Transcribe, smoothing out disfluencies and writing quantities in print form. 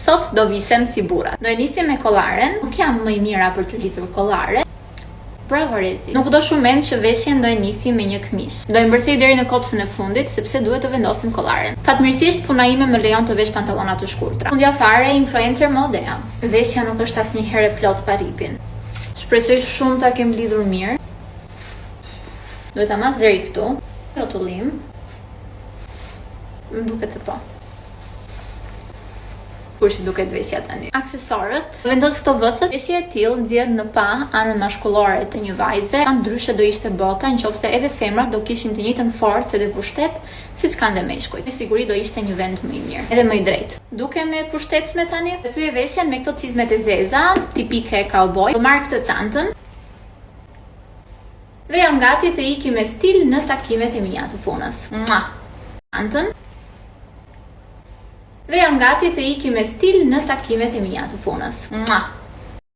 Sot do vishem si burra. Do e nisim me kollaren. Nuk jam më i mira për të lidhur kollare. Bravo Rezi. Nuk do shumend që veshjen do e nisi me një këmish. Do e mbërthej deri në kopsën e fundit sepse duhet të vendosim kollaren. Fatmirësisht puna ime më lejon të vesh pantallona të shkurtra. Fundja fare influencer mode jam. Veshja nuk është asnjëherë plot pa ripin. Shpresoj shumë ta kem lidhur mirë. Duhet ta mas deri këtu. Rrotullim. Më duket se po. Kur si duket veshja tani. Aksesorët. Vendos këto vëthët. Veshja e tillë nxjerr në pa anën mashkullore të një vajze. Ndryshe do ishte bota, nëse edhe femrat do kishin të njëjtën forcë edhe pushtet siç kanë dhe meshkujt. Me siguri do ishte një vend më i mirë, edhe më i drejtë. Dukem e pushtetshme tani. Thyej veshjen me këto çizmet e zeza, tipike cowboy. Do marr këtë çantën. Dhe jam gati të iki me stil në takimet e mia të punës. Çantën. Dhe jam gati të iki me stil në takimet e mia të punës.